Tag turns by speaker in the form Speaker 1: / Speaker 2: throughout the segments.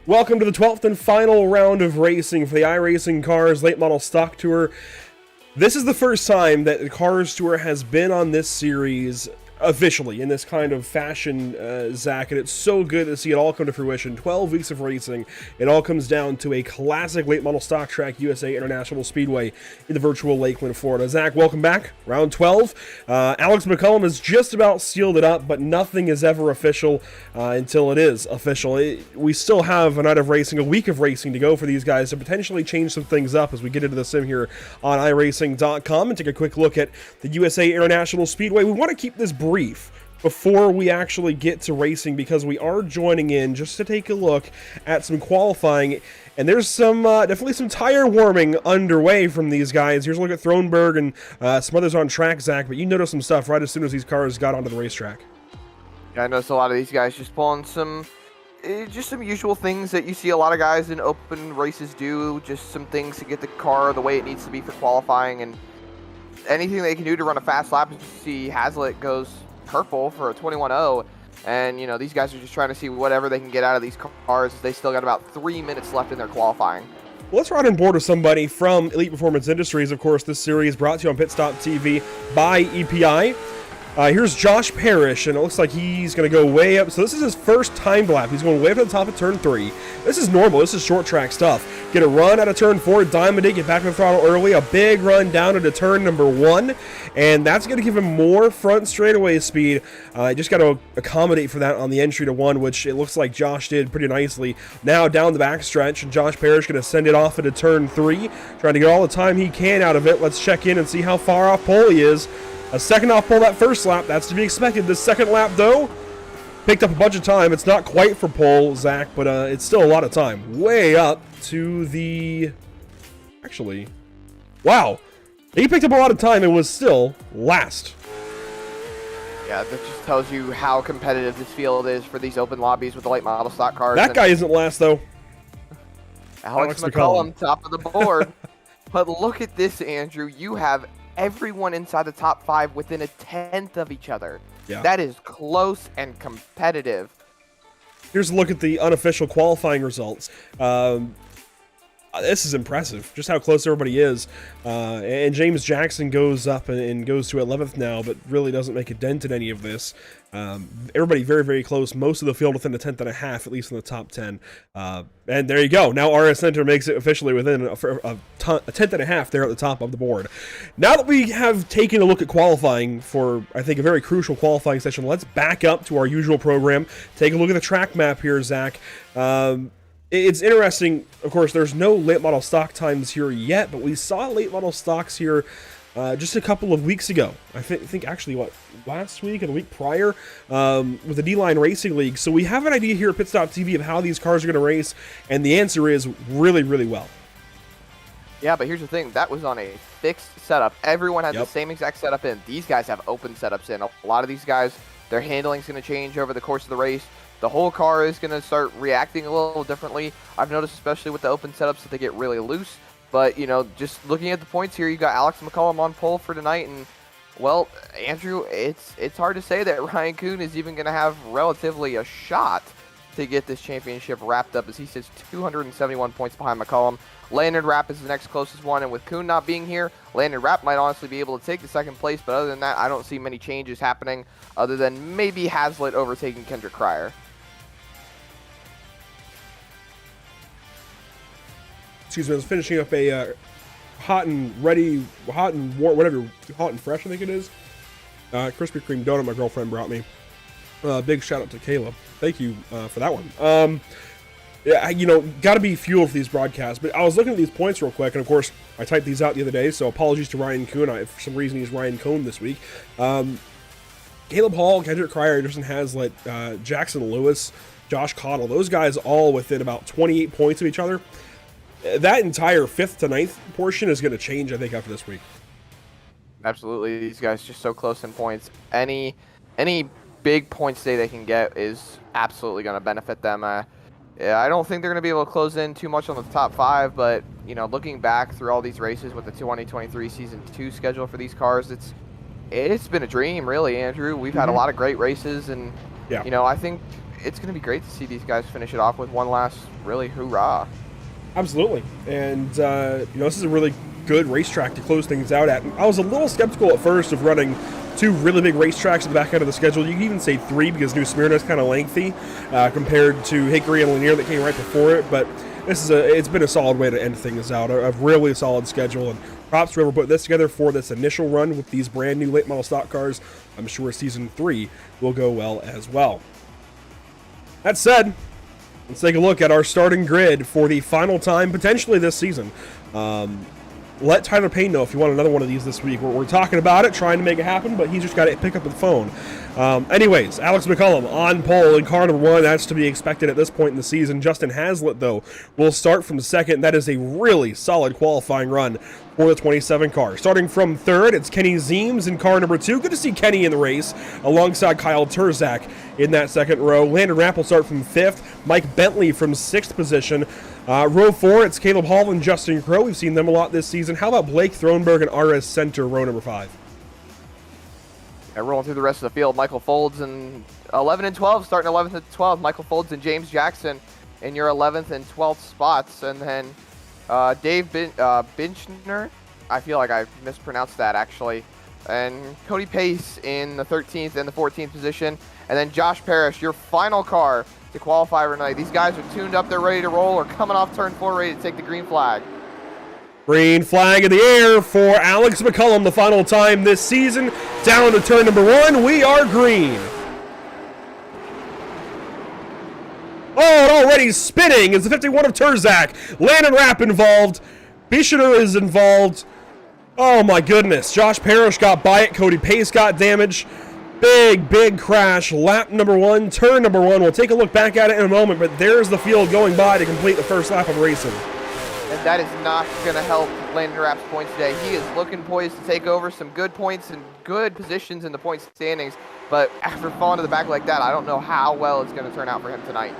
Speaker 1: Welcome to the 12th and final round of racing for the iRacing Cars Late Model Stock Tour. This is the first time that the Cars Tour has been on this series officially in this kind of fashion, Zach, and it's so good to see it all come to fruition. 12 weeks of racing. It all comes down to a classic late model stock track, USA International Speedway in the virtual Lakeland, Florida. Zach, welcome back. Round 12. Alex McCullum has just about sealed it up, but nothing is ever official until it is official. We still have a night of racing, a week of racing to go for these guys to potentially change some things up as we get into the sim here on iRacing.com and take a quick look at the USA International Speedway. We want to keep this brief before we actually get to racing because we are joining in just to take a look at some qualifying, and there's some definitely some tire warming underway from these guys. Here's a look at Thronberg and some others on track, Zach, but you noticed some stuff right as soon as these cars got onto the racetrack.
Speaker 2: Yeah, I noticed a lot of these guys just pulling some usual things that you see a lot of guys in open races do, just some things to get the car the way it needs to be for qualifying, and anything they can do to run a fast lap. You see Hazlitt goes purple for a 21.0, and you know these guys are just trying to see whatever they can get out of these cars. They still got about 3 minutes left in their qualifying.
Speaker 1: Well, let's ride on board with somebody from Elite Performance Industries. Of course, this series brought to you on Pit Stop TV by EPI. Here's Josh Parrish, and it looks like he's going to go way up. So this is his first timed lap. He's going way up to the top of turn 3. This is normal. This is short track stuff. Get a run out of turn 4, diamond it, get back to the throttle early, a big run down into turn number 1, and that's going to give him more front straightaway speed. Just got to accommodate for that on the entry to 1, which it looks like Josh did pretty nicely. Now down the back stretch, and Josh Parrish going to send it off into turn 3, trying to get all the time he can out of it. Let's check in and see how far off pole he is. A second off pole that first lap, that's to be expected. This second lap, though, picked up a bunch of time. It's not quite for pole, Zach, but it's still a lot of time. Way up to the... Actually, wow. He picked up a lot of time and was still last.
Speaker 2: Yeah, that just tells you how competitive this field is for these open lobbies with the late model stock cars.
Speaker 1: That guy isn't last, though.
Speaker 2: Alex McCullum, top of the board. But look at this, Andrew. You have everyone inside the top 5 within a 1/10 of each other.
Speaker 1: Yeah.
Speaker 2: That is close and competitive.
Speaker 1: Here's a look at the unofficial qualifying results. This is impressive, just how close everybody is. And James Jackson goes up and goes to 11th now, but really doesn't make a dent in any of this. Everybody very, very close. Most of the field within a 10.5, at least in the top 10. And there you go. Now RS Center makes it officially within a 10.5 there at the top of the board. Now that we have taken a look at qualifying for, I think, a very crucial qualifying session, let's back up to our usual program. Take a look at the track map here, Zach. It's interesting, of course, there's no late model stock times here yet, but we saw late model stocks here just a couple of weeks ago. I think actually, what, last week and the week prior with the D-Line Racing League. So we have an idea here at Pit Stop TV of how these cars are going to race, and the answer is really, really well.
Speaker 2: Yeah, but here's the thing. That was on a fixed setup. Everyone had the same exact setup in. These guys have open setups in. A lot of these guys, their handling's going to change over the course of the race. The whole car is going to start reacting a little differently. I've noticed, especially with the open setups, that they get really loose. But, you know, just looking at the points here, you got Alex McCullum on pole for tonight. And, well, Andrew, it's hard to say that Ryan Kuhn is even going to have relatively a shot to get this championship wrapped up, as he sits 271 points behind McCullum. Landon Rapp is the next closest one, and with Kuhn not being here, Landon Rapp might honestly be able to take the second place. But other than that, I don't see many changes happening other than maybe Hazlitt overtaking Kendrick Cryer.
Speaker 1: Excuse me, I was finishing up a hot and fresh, I think it is. Krispy Kreme donut my girlfriend brought me. Big shout out to Caleb. Thank you for that one. Yeah, you know, got to be fueled for these broadcasts. But I was looking at these points real quick, and of course, I typed these out the other day, so apologies to Ryan Kuhn. For some reason, he's Ryan Cohn this week. Caleb Hall, Kendrick Cryer, Anderson Hazlitt, Jackson Lewis, Josh Cottle, those guys all within about 28 points of each other. That entire 5th to 9th portion is going to change, I think, after this week.
Speaker 2: Absolutely. These guys just so close in points. Any big points today they can get is absolutely going to benefit them. I don't think they're going to be able to close in too much on the top 5, but, you know, looking back through all these races with the 2023 Season 2 schedule for these cars, it's been a dream, really, Andrew. We've had a lot of great races, and, you know, I think it's going to be great to see these guys finish it off with one last really hoorah.
Speaker 1: Absolutely. And, this is a really good racetrack to close things out at. I was a little skeptical at first of running 2 really big racetracks at the back end of the schedule. You can even say 3 because New Smyrna is kind of lengthy compared to Hickory and Lanier that came right before it. But it's been a solid way to end things out. A really solid schedule. And props to whoever put this together for this initial run with these brand new late model stock cars. I'm sure season 3 will go well as well. That said, let's take a look at our starting grid for the final time, potentially this season. Let Tyler Payne know if you want another one of these this week. We're talking about it, trying to make it happen, but he's just got to pick up the phone. Anyways, Alex McCullum on pole in car number 1. That's to be expected at this point in the season. Justin Haslett, though, will start from second. That is a really solid qualifying run for the 27 car. Starting from third, it's Kenny Zeems in car number 2. Good to see Kenny in the race alongside Kyle Turzak in that second row. Landon Rapp will start from 5th. Mike Bentley from 6th position. Row 4, it's Caleb Hall and Justin Crow. We've seen them a lot this season. How about Blake Thronberg and RS Center, row number 5?
Speaker 2: And rolling through the rest of the field, Michael Folds in 11 and 12, starting 11th and 12th. Michael Folds and James Jackson in your 11th and 12th spots. And then Dave Binchner, I feel like I mispronounced that actually. And Cody Pace in the 13th and the 14th position. And then Josh Parrish, your final car to qualify for tonight. These guys are tuned up, they're ready to roll, or coming off turn 4, ready to take the green flag.
Speaker 1: Green flag in the air for Alex McCullum, the final time this season. Down to turn number 1, we are green. Oh, and already spinning is the 51 of Turzak. Landon Rapp involved. Bishiner is involved. Oh my goodness. Josh Parrish got by it. Cody Pace got damaged. Big crash. Lap number 1, turn number 1. We'll take a look back at it in a moment, but there's the field going by to complete the first lap of racing.
Speaker 2: And that is not going to help Landon Rapp's points today. He is looking poised to take over some good points and good positions in the point standings, but after falling to the back like that, I don't know how well it's going to turn out for him tonight.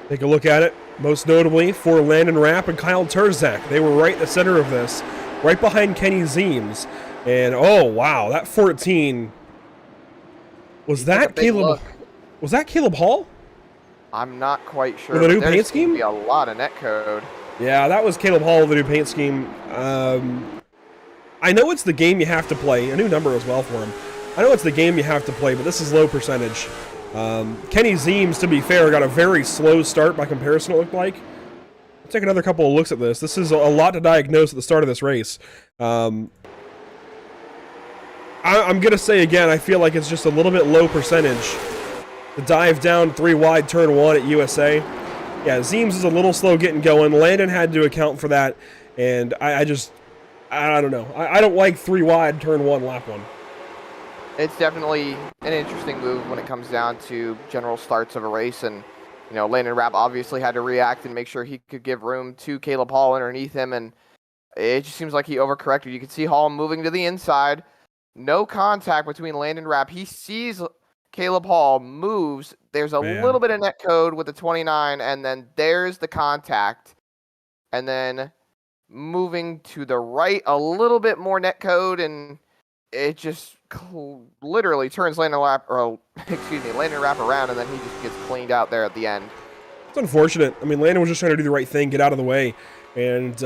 Speaker 1: Take a look at it, most notably for Landon Rapp and Kyle Turzak. They were right in the center of this, right behind Kenny Zeems. And oh wow, that 14... Was that Caleb? Was that Caleb Hall?
Speaker 2: I'm not quite sure.
Speaker 1: For the new paint scheme?
Speaker 2: Be a lot of net code.
Speaker 1: Yeah, that was Caleb Hall with the new paint scheme. I know it's the game you have to play. A new number as well for him. I know it's the game you have to play, but this is low percentage. Kenny Zeems, to be fair, got a very slow start by comparison, it looked like. Let's take another couple of looks at this. This is a lot to diagnose at the start of this race. I'm going to say again, I feel like it's just a little bit low percentage. The dive down 3 wide, turn 1 at USA. Yeah, Zeems is a little slow getting going. Landon had to account for that, and I don't know. I don't like 3 wide, turn 1, lap 1.
Speaker 2: It's definitely an interesting move when it comes down to general starts of a race, and Landon Rapp obviously had to react and make sure he could give room to Caleb Hall underneath him, and it just seems like he overcorrected. You could see Hall moving to the inside. No contact between Landon Rapp. He sees Caleb Hall, moves. There's a little bit of net code with the 29, and then there's the contact. And then moving to the right, a little bit more net code, and it just literally turns Landon Rapp around, and then he just gets cleaned out there at the end.
Speaker 1: It's unfortunate. I mean, Landon was just trying to do the right thing, get out of the way, and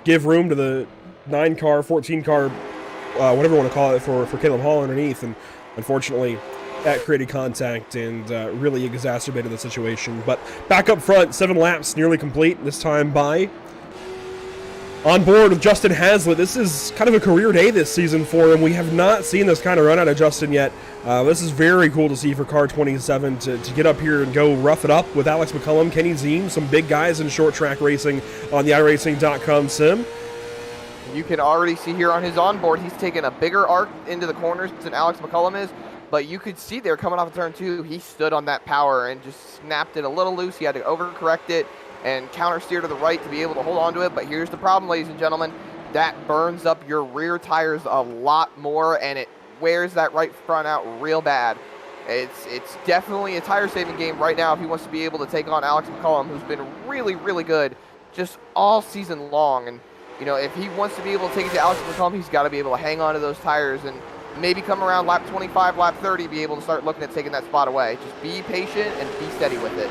Speaker 1: give room to the 9 car, 14 car, whatever you want to call it, for Caleb Hall underneath, and unfortunately that created contact and really exacerbated the situation. But back up front, 7 laps nearly complete, this time by on board with Justin Haslett. This is kind of a career day this season for him. We have not seen this kind of run out of Justin yet. This is very cool to see for car 27 to get up here and go rough it up with Alex McCullum, Kenny Zeems, some big guys in short track racing on the iRacing.com sim.
Speaker 2: You can already see here on his onboard, he's taken a bigger arc into the corners than Alex McCullum is, but you could see there coming off of turn 2, he stood on that power and just snapped it a little loose. He had to overcorrect it and counter steer to the right to be able to hold on to it, but here's the problem, ladies and gentlemen, that burns up your rear tires a lot more, and it wears that right front out real bad. It's definitely a tire saving game right now if he wants to be able to take on Alex McCullum, who's been really, really good just all season long. And if he wants to be able to take it to Alex McCullum, he's got to be able to hang on to those tires. And maybe come around lap 25, lap 30, be able to start looking at taking that spot away. Just be patient and be steady with it.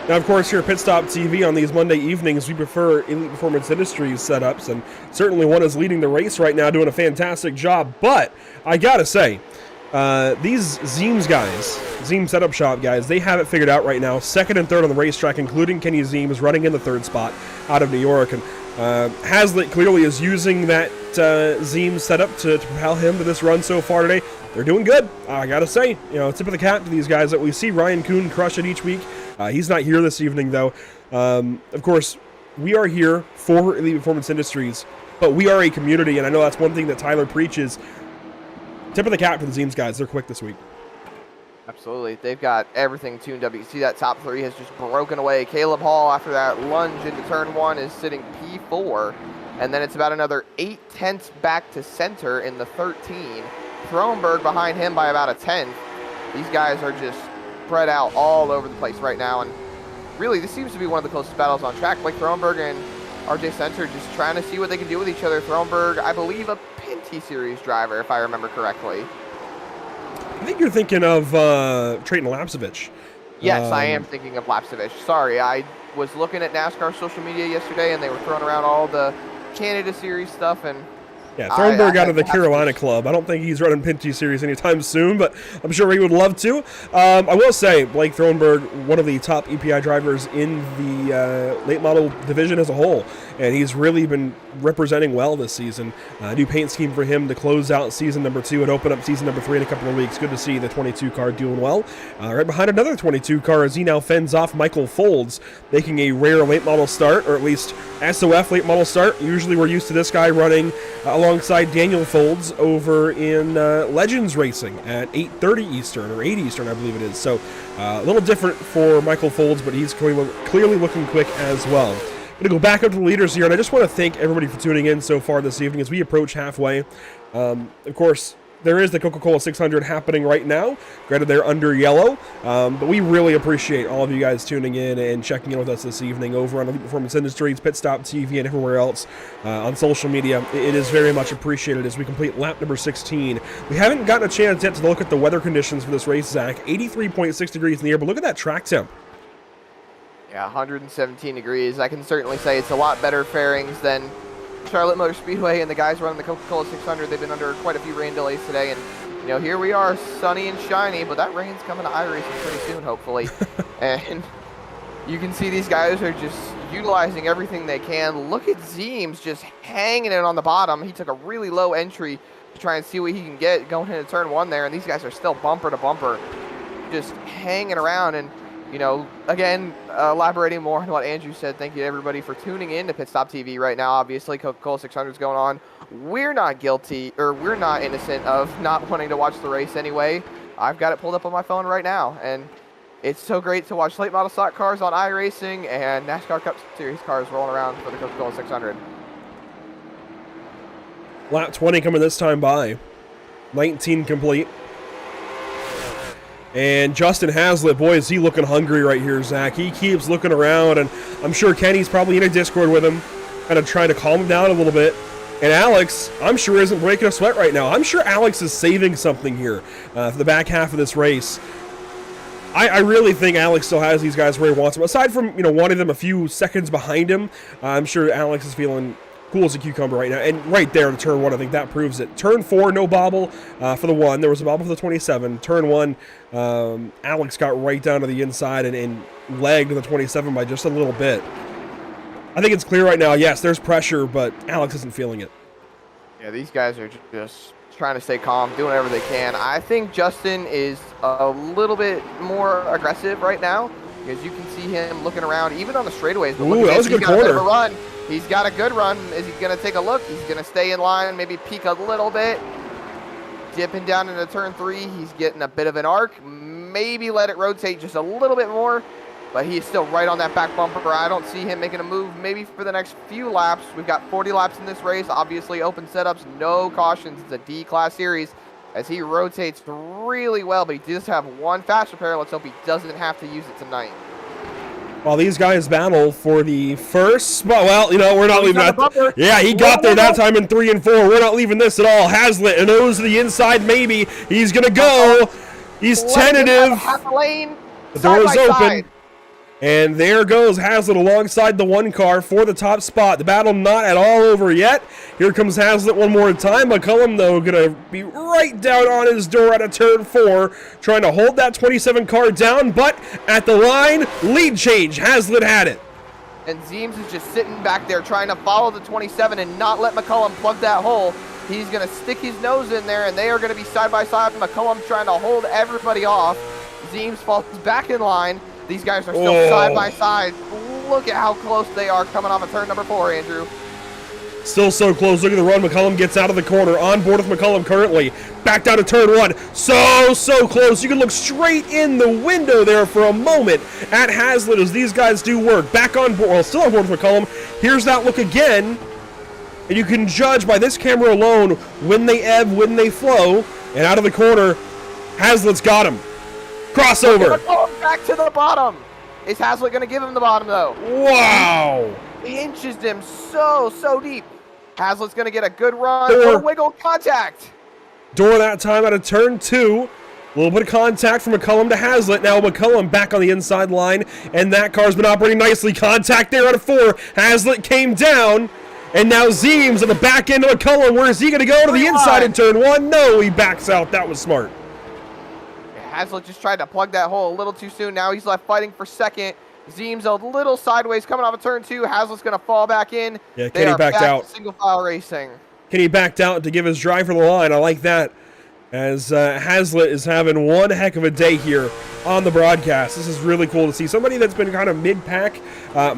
Speaker 1: Now, of course, here at Pit Stop TV on these Monday evenings, we prefer Elite Performance Industries setups, and certainly one is leading the race right now, doing a fantastic job. But I gotta say, these Zeems guys, Zeems Setup Shop guys, they have it figured out right now. Second and third on the racetrack, including Kenny Zeems running in the third spot out of New York. And Hazlitt clearly is using that Zeems setup to propel him to this run so far today. They're doing good, I gotta say. You know, tip of the cap to these guys that we see. Ryan Kuhn crush it each week. He's not here this evening, though. Of course, we are here for Elite Performance Industries, but we are a community, and I know that's one thing that Tyler preaches. Tip of the cap for the Zeems guys. They're quick this week.
Speaker 2: Absolutely. They've got everything tuned up. You can see that top three has just broken away. Caleb Hall, after that lunge into turn one, is sitting P4, and then it's about another 0.8 back to center in the 13. Thronberg behind him by about a 10th. These guys are just spread out all over the place right now, and really this seems to be one of the closest battles on track. Like Thronberg and RJ Center just trying to see what they can do with each other. Thronberg, I believe, a Pinty Series driver, if I remember correctly.
Speaker 1: I think you're thinking of Trayton Lapsevich.
Speaker 2: Yes, I am thinking of Lapsevich. Sorry, I was looking at NASCAR social media yesterday, and they were throwing around all the Canada Series stuff, and
Speaker 1: yeah, Thornburg out of the Carolina Club. I don't think he's running Pinty Series anytime soon, but I'm sure he would love to. I will say, Blake Thornburg, one of the top EPI drivers in the late model division as a whole, and he's really been representing well this season. New paint scheme for him to close out season number 2 and open up season number 3 in a couple of weeks. Good to see the 22 car doing well. Right behind another 22 car as he now fends off Michael Folds, making a rare late model start, or at least SOF late model start. Usually we're used to this guy running alongside Daniel Folds over in Legends Racing at 8:30 Eastern, or 8 Eastern, I believe it is. So a little different for Michael Folds, but he's clearly looking quick as well. I'm going to go back up to the leaders here, and I just want to thank everybody for tuning in so far this evening as we approach halfway. Of course, there is the Coca-Cola 600 happening right now. Granted, they're under yellow, but we really appreciate all of you guys tuning in and checking in with us this evening over on Elite Performance Industries, Pit Stop TV, and everywhere else on social media. It is very much appreciated as we complete lap number 16. We haven't gotten a chance yet to look at the weather conditions for this race, Zach. 83.6 degrees in the air, but look at that track temp.
Speaker 2: Yeah, 117 degrees. I can certainly say it's a lot better fairings than Charlotte Motor Speedway, and the guys running the Coca-Cola 600. They've been under quite a few rain delays today, and you know, here we are, sunny and shiny, but that rain's coming to iRacing pretty soon, hopefully. And you can see these guys are just utilizing everything they can. Look at Zeems just hanging it on the bottom. He took a really low entry to try and see what he can get going into turn one there, and these guys are still bumper to bumper, just hanging around. And you know, again, elaborating more on what Andrew said, thank you to everybody for tuning in to Pit Stop TV right now. Obviously, Coca-Cola 600 is going on. We're not guilty, or we're not innocent of not wanting to watch the race anyway. I've got it pulled up on my phone right now, and it's so great to watch late model stock cars on iRacing and NASCAR Cup Series cars rolling around for the Coca-Cola 600.
Speaker 1: Lap 20 coming this time by. 19 complete. And Justin Hazlitt, boy, is he looking hungry right here, Zach. He keeps looking around, and I'm sure Kenny's probably in a Discord with him, kind of trying to calm him down a little bit. And Alex, I'm sure, isn't breaking a sweat right now. I'm sure Alex is saving something here for the back half of this race. I really think Alex still has these guys where he wants them. Aside from, you know, wanting them a few seconds behind him, I'm sure Alex is feeling cool as a cucumber right now. And right there to turn 1, I think that proves it. Turn 4, no bobble for the 1. There was a bobble for the 27. Turn 1, Alex got right down to the inside and lagged the 27 by just a little bit. I think it's clear right now, yes, there's pressure, but Alex isn't feeling it.
Speaker 2: Yeah, these guys are just trying to stay calm, doing whatever they can. I think Justin is a little bit more aggressive right now because you can see him looking around, even on the straightaways. But
Speaker 1: ooh, that was a good corner.
Speaker 2: Run. He's got a good run. Is he going to take a look? He's going to stay in line, maybe peek a little bit. Dipping down into turn 3, he's getting a bit of an arc. Maybe let it rotate just a little bit more, but he's still right on that back bumper. I don't see him making a move maybe for the next few laps. We've got 40 laps in this race. Obviously, open setups, no cautions. It's a D-class series as he rotates really well, but he does have one fast repair. Let's hope he doesn't have to use it tonight.
Speaker 1: while these guys battle for the first spot. Well, you know, we're not leaving that. Yeah, he got there that time in 3 and 4. We're not leaving this at all. Hazlitt, a nose to the inside, maybe. He's going to go. He's tentative.
Speaker 2: Half the lane.
Speaker 1: The door is open. And there goes Hazlitt alongside the 1 car for the top spot. The battle not at all over yet. Here comes Hazlitt one more time. McCullum, though, going to be right down on his door at a turn 4, trying to hold that 27 car down, but at the line, lead change. Hazlitt had it.
Speaker 2: And Zeems is just sitting back there trying to follow the 27 and not let McCullum plug that hole. He's going to stick his nose in there, and they are going to be side by side. McCullum trying to hold everybody off. Zeems falls back in line. These guys are still side by side. Look at how close they are coming off of turn number 4, Andrew.
Speaker 1: Still so close. Look at the run. McCullum gets out of the corner. On board with McCullum currently. Back down to turn 1. So close. You can look straight in the window there for a moment at Hazlitt as these guys do work. Back on board. Well, still on board with McCullum. Here's that look again. And you can judge by this camera alone when they ebb, when they flow. And out of the corner, Hazlitt's got him. Crossover.
Speaker 2: Back to the bottom. Is Hazlitt going to give him the bottom, though?
Speaker 1: Wow.
Speaker 2: He inches him so deep. Hazlitt's going to get a good run. Door. Wiggle contact.
Speaker 1: Door that time out of turn 2. A little bit of contact from McCullum to Hazlitt. Now McCullum back on the inside line, and that car's been operating nicely. Contact there out of 4. Hazlitt came down, and now Zeems at the back end of McCullum. Where is he going to go? To the inside in turn 1? No, he backs out. That was smart.
Speaker 2: Hazlitt just tried to plug that hole a little too soon. Now he's left fighting for second. Zeems a little sideways coming off of turn 2. Hazlitt's going to fall back in.
Speaker 1: Yeah, Kenny backed out.
Speaker 2: Single file racing.
Speaker 1: Kenny backed out to give his drive for the line. I like that. As Hazlitt is having one heck of a day here on the broadcast. This is really cool to see. Somebody that's been kind of mid-pack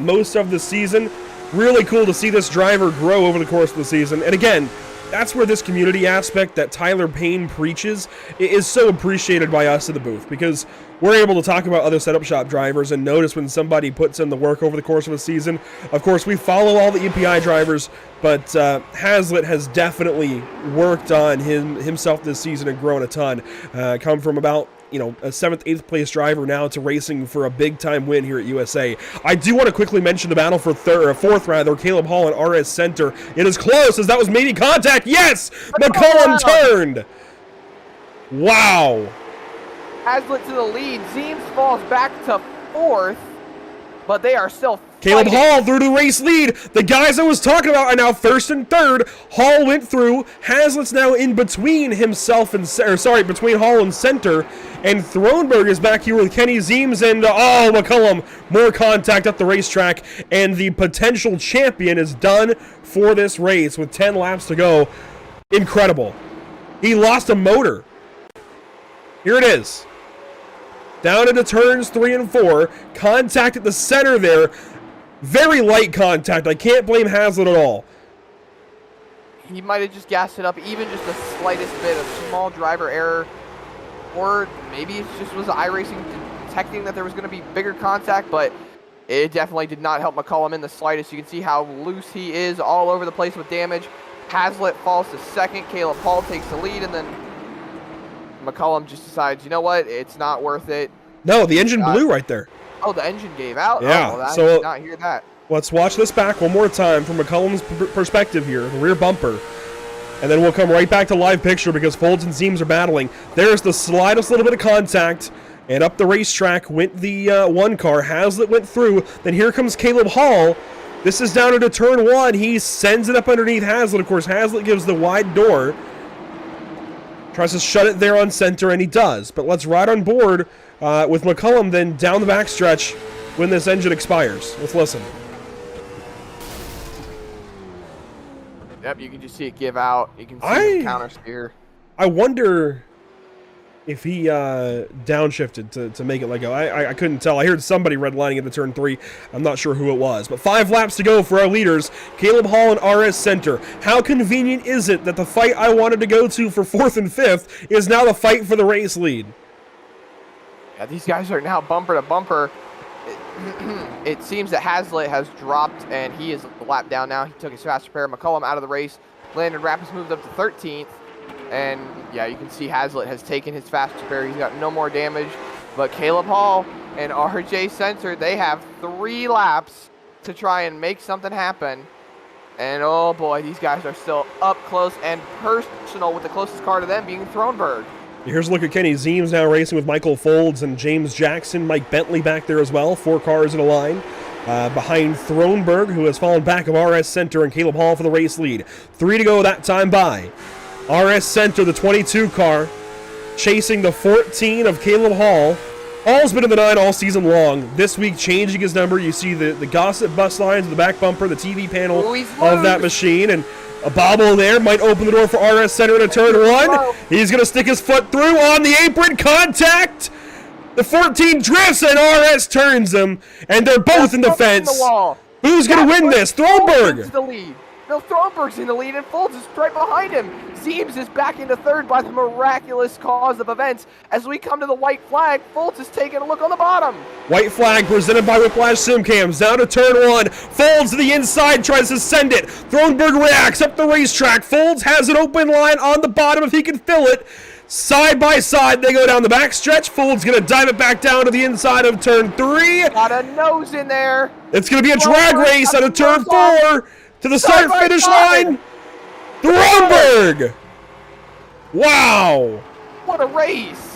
Speaker 1: most of the season. Really cool to see this driver grow over the course of the season. And again, that's where this community aspect that Tyler Payne preaches is so appreciated by us in the booth, because we're able to talk about other setup shop drivers and notice when somebody puts in the work over the course of a season. Of course, we follow all the EPI drivers, but Hazlitt has definitely worked on himself this season and grown a ton. Come from about a 7th, 8th place driver now to racing for a big time win here at USA. I do want to quickly mention the battle for 4th rather, Caleb Hall and RS Center. It is close as that was maybe contact. Yes! McCullum turned! Wow.
Speaker 2: Hazlitt to the lead. Zeems falls back to 4th, but they are still
Speaker 1: Caleb Hall through to race lead. The guys I was talking about are now 1st and 3rd. Hall went through. Hazlitt's now in between himself and, between Hall and center. And Thronberg is back here with Kenny Zeems and, McCullum. More contact up the racetrack. And the potential champion is done for this race with 10 laps to go. Incredible. He lost a motor. Here it is. Down into turns 3 and 4. Contact at the center there. Very light contact. I can't blame Hazlitt at all.
Speaker 2: He might have just gassed it up, even just the slightest bit of small driver error. Or maybe it just was iRacing detecting that there was going to be bigger contact, but it definitely did not help McCullum in the slightest. You can see how loose he is all over the place with damage. Hazlitt falls to 2nd. Caleb Hall takes the lead, and then McCullum just decides, you know what, it's not worth it.
Speaker 1: No, the engine blew right there.
Speaker 2: Oh, the engine gave out?
Speaker 1: Yeah.
Speaker 2: Oh, well, I
Speaker 1: so
Speaker 2: did not hear that.
Speaker 1: Let's watch this back one more time from McCullum's perspective here, the rear bumper. And then we'll come right back to live picture because Folds and Zeems are battling. There's the slightest little bit of contact. And up the racetrack went the 1 car. Hazlitt went through. Then here comes Caleb Hall. This is down into turn 1. He sends it up underneath Hazlitt. Of course, Hazlitt gives the wide door. Tries to shut it there on center, and he does. But let's ride on board with McCullum then down the backstretch when this engine expires. Let's listen.
Speaker 2: Yep, you can just see it give out. You can see him counter steer.
Speaker 1: I wonder if he downshifted to make it let go. I couldn't tell. I heard somebody redlining at the turn 3. I'm not sure who it was. But 5 laps to go for our leaders, Caleb Hall and RS Center. How convenient is it that the fight I wanted to go to for 4th and 5th is now the fight for the race lead?
Speaker 2: Yeah, these guys are now bumper to bumper. It seems that Hazlitt has dropped, and he is a lap down now. He took his fast repair. McCullum out of the race. Landon Rapids moved up to 13th. And, yeah, you can see Hazlitt has taken his fast repair. He's got no more damage. But Caleb Hall and RJ Sensor, they have 3 laps to try and make something happen. And oh boy, these guys are still up close and personal, with the closest car to them being Thronberg.
Speaker 1: Here's a look at Kenny Zeems now racing with Michael Folds and James Jackson. Mike Bentley back there as well. 4 cars in a line. Behind Thronberg, who has fallen back of RS Center, and Caleb Hall for the race lead. 3 to go that time by. RS Center, the 22 car, chasing the 14 of Caleb Hall. Hall's been in the 9 all season long. This week, changing his number. You see the Gossip bus lines, the back bumper, the TV panel of that machine, and a bobble there might open the door for RS Center into turn 1. He's going to stick his foot through on the apron. Contact! The 14 drifts and RS turns him, and they're both in the fence. Who's going to win this? Thronberg!
Speaker 2: The lead. No, Thronberg's in the lead, and Folds is right behind him. Zeems is back into 3rd by the miraculous cause of events. As we come to the white flag, Folds is taking a look on the bottom.
Speaker 1: White flag presented by Whiplash Simcams. Down to turn 1. Folds to the inside, tries to send it. Thronberg reacts up the racetrack. Folds has an open line on the bottom if he can fill it. Side by side, they go down the backstretch. Folds going to dive it back down to the inside of turn 3.
Speaker 2: Got a nose in there.
Speaker 1: It's going to be a drag race out of turn 4 to the start-finish line. Thronberg! Wow!
Speaker 2: What a race!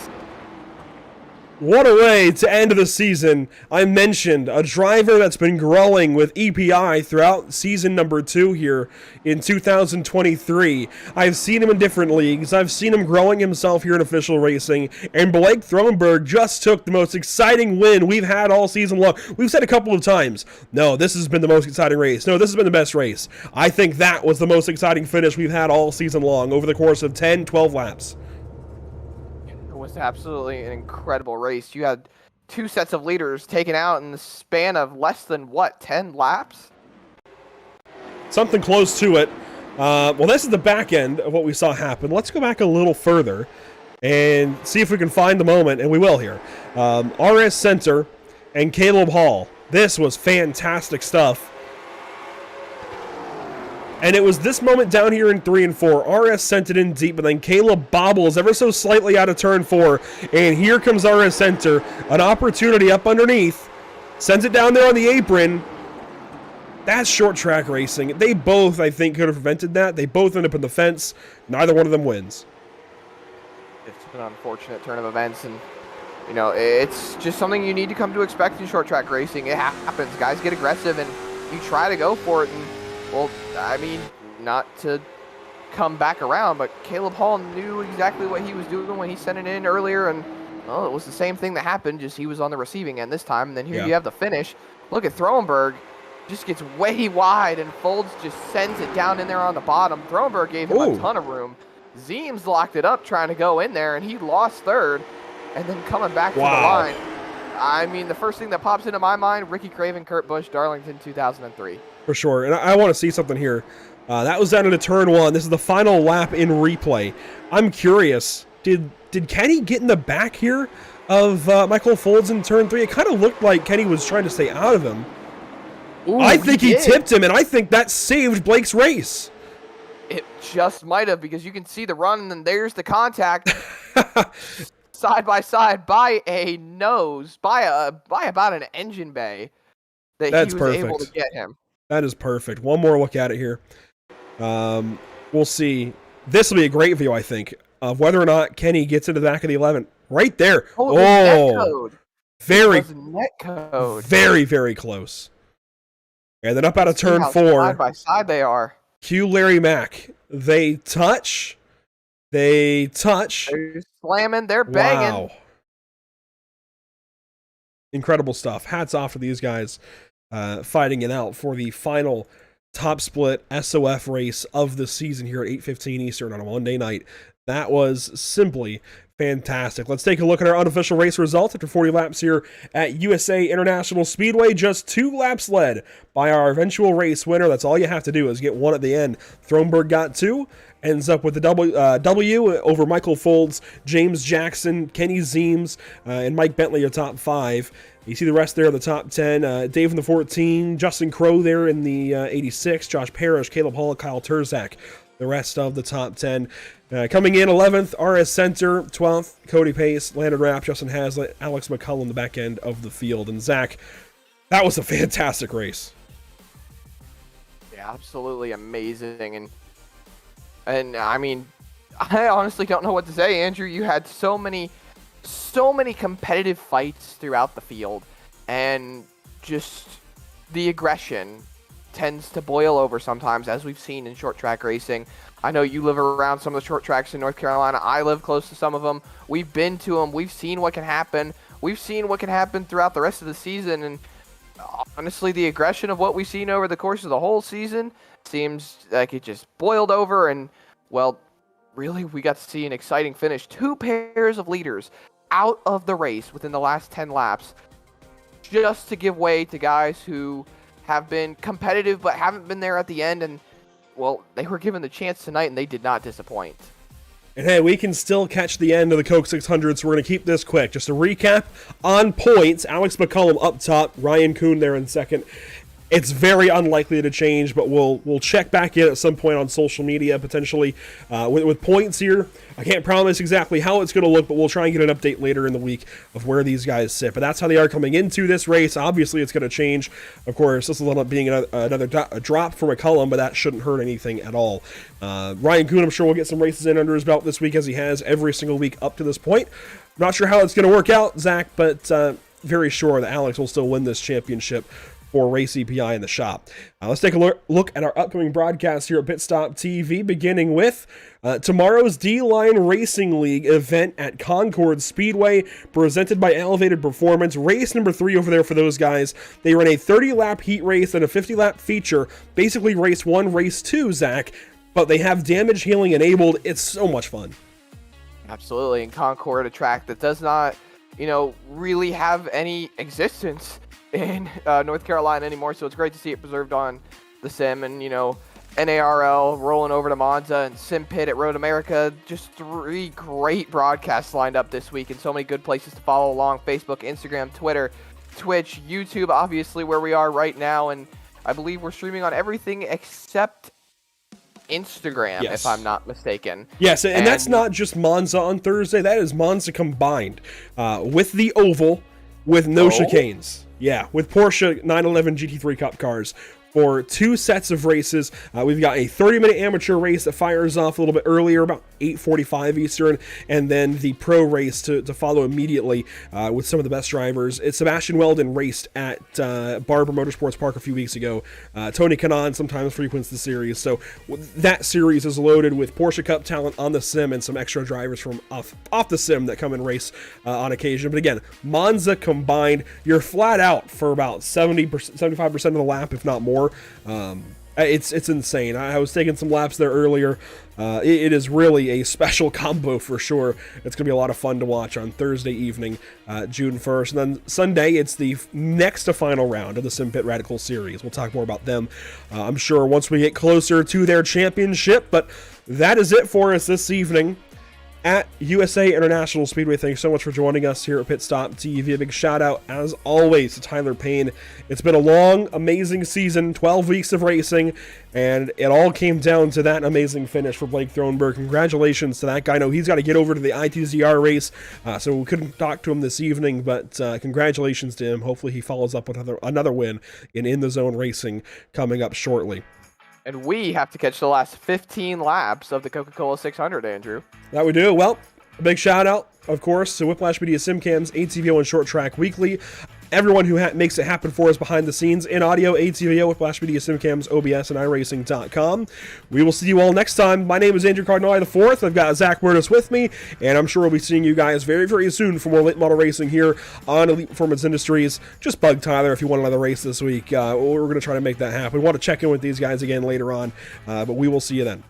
Speaker 1: What a way to end the season. I mentioned a driver that's been growing with EPI throughout season number 2 here in 2023. I've seen him in different leagues. I've seen him growing himself here in official racing. And Blake Thronberg just took the most exciting win we've had all season long. We've said a couple of times, no, this has been the most exciting race. No, this has been the best race. I think that was the most exciting finish we've had all season long over the course of 10, 12 laps.
Speaker 2: Was absolutely an incredible race. You had 2 sets of leaders taken out in the span of less than, what, 10 laps?
Speaker 1: Something close to it. Well, this is the back end of what we saw happen. Let's go back a little further and see if we can find the moment, and we will here. RS Center and Caleb Hall. This was fantastic stuff. And it was this moment down here in 3 and 4. RS sent it in deep, but then Caleb bobbles ever so slightly out of turn 4. And here comes RS Center. An opportunity up underneath. Sends it down there on the apron. That's short track racing. They both, I think, could have prevented that. They both end up in the fence. Neither one of them wins.
Speaker 2: It's an unfortunate turn of events, and you know, it's just something you need to come to expect in short track racing. It happens. Guys get aggressive, and you try to go for it, and well, I mean, not to come back around, but Caleb Hall knew exactly what he was doing when he sent it in earlier, and well, it was the same thing that happened, just he was on the receiving end this time, and then here you have the finish. Look at Thronberg, just gets way wide, and Folds just sends it down in there on the bottom. Thronberg gave him a ton of room. Zeems locked it up trying to go in there, and he lost 3rd, and then coming back to the line. I mean, the first thing that pops into my mind, Ricky Craven, Kurt Busch, Darlington, 2003.
Speaker 1: For sure, and I want to see something here. That was down into turn 1. This is the final lap in replay. I'm curious, did Kenny get in the back here of Michael Folds in turn 3? It kind of looked like Kenny was trying to stay out of him. Ooh, I think he tipped him, and I think that saved Blake's race.
Speaker 2: It just might have, because you can see the run, and then there's the contact. Side by side by a nose, by about an engine bay that he was able to get him.
Speaker 1: That is perfect. One more look at it here. We'll see. This will be a great view, I think, of whether or not Kenny gets into the back of the 11. Right there.
Speaker 2: Net code.
Speaker 1: Very,
Speaker 2: net code.
Speaker 1: Very, very close. And then up out of turn 4.
Speaker 2: Side by side they are.
Speaker 1: Q Larry Mack. They touch. They're
Speaker 2: slamming. They're banging.
Speaker 1: Wow. Incredible stuff. Hats off to these guys fighting it out for the final top split SOF race of the season here at 8:15 Eastern on a Monday night. That was simply fantastic. Let's take a look at our unofficial race results after 40 laps here at USA International Speedway. Just 2 laps led by our eventual race winner. That's all you have to do is get one at the end. Thronberg got 2. Ends up with the W over Michael Folds, James Jackson, Kenny Zeems, and Mike Bentley are top 5. You see the rest there in the top 10. Dave in the 14, Justin Crow there in the 86, Josh Parrish, Caleb Hall, Kyle Terzak the rest of the top 10. Coming in 11th, RS Center, 12th, Cody Pace, Landon Rapp, Justin Haslett, Alex McCullum, the back end of the field. And Zach, that was a fantastic race.
Speaker 2: Yeah, absolutely amazing. And I mean, I honestly don't know what to say, Andrew. You had so many competitive fights throughout the field, and just the aggression tends to boil over sometimes, as we've seen in short track racing. I know you live around some of the short tracks in North Carolina. I live close to some of them. We've been to them. We've seen what can happen. We've seen what can happen throughout the rest of the season, and honestly, the aggression of what we've seen over the course of the whole season seems like it just boiled over, and, well, really, we got to see an exciting finish. 2 pairs of leaders out of the race within the last 10 laps, just to give way to guys who have been competitive but haven't been there at the end, and, well, they were given the chance tonight, and they did not disappoint.
Speaker 1: And hey, we can still catch the end of the Coke 600, so we're going to keep this quick. Just a recap on points, Alex McCullum up top, Ryan Kuhn there in second. It's very unlikely to change, but we'll check back in at some point on social media, potentially, with points here. I can't promise exactly how it's going to look, but we'll try and get an update later in the week of where these guys sit. But that's how they are coming into this race. Obviously, it's going to change. Of course, this will end up being another drop for McCullum, but that shouldn't hurt anything at all. Ryan Kuhn, I'm sure, will get some races in under his belt this week, as he has every single week up to this point. Not sure how it's going to work out, Zach, but very sure that Alex will still win this championship for Race EPI in the shop. Let's take a look at our upcoming broadcast here at Pit Stop TV, beginning with tomorrow's D-Line Racing League event at Concord Speedway, presented by Elevated Performance. Race number 3 over there for those guys. They run a 30-lap heat race and a 50-lap feature, basically race 1, race 2, Zach, but they have damage healing enabled. It's so much fun.
Speaker 2: Absolutely, in Concord, a track that does not, really have any existence in North Carolina anymore, so it's great to see it preserved on the sim. And NARL rolling over to Monza, and Sim Pit at Road America. Just 3 great broadcasts lined up this week, and so many good places to follow along: Facebook, Instagram, Twitter, Twitch, YouTube, obviously where we are right now, and I believe we're streaming on everything except Instagram,
Speaker 1: yes,
Speaker 2: if I'm not mistaken.
Speaker 1: Yes, and that's not just Monza on Thursday. That is Monza combined with the oval, with no chicanes. Yeah, with Porsche 911 GT3 Cup cars for 2 sets of races. We've got a 30-minute amateur race that fires off a little bit earlier, about 8:45 Eastern, and then the pro race to follow immediately with some of the best drivers. It's Sebastian Weldon raced at Barber Motorsports Park a few weeks ago. Tony Kanaan sometimes frequents the series, so that series is loaded with Porsche Cup talent on the sim and some extra drivers from off the sim that come and race on occasion. But again, Monza combined, you're flat out for about 75% of the lap, if not more. It's insane. I was taking some laps there earlier. It is really a special combo for sure. It's going to be a lot of fun to watch on Thursday evening, June 1st. And then Sunday, it's the next to final round of the Sim Pit Radical Series. We'll talk more about them, I'm sure, once we get closer to their championship. But that is it for us this evening at USA International Speedway. Thanks so much for joining us here at Pit Stop TV. A big shout out, as always, to Tyler Payne. It's been a long, amazing season, 12 weeks of racing, and it all came down to that amazing finish for Blake Thronberg. Congratulations to that guy. I know he's got to get over to the ITZR race, so we couldn't talk to him this evening, but congratulations to him. Hopefully he follows up with another win in the zone racing coming up shortly.
Speaker 2: And we have to catch the last 15 laps of the Coca-Cola 600, Andrew.
Speaker 1: That we do. Well, a big shout out, of course, to Whiplash Media Simcams, ATVO, and Short Track Weekly. Everyone who makes it happen for us behind the scenes in audio, ATVO, Whiplash Media Simcams, OBS, and iRacing.com. We will see you all next time. My name is Andrew Cardinale IV. I've got Zach Burtis with me, and I'm sure we'll be seeing you guys very, very soon for more late model racing here on Elite Performance Industries. Just bug Tyler if you want another race this week. We're going to try to make that happen. We want to check in with these guys again later on, but we will see you then.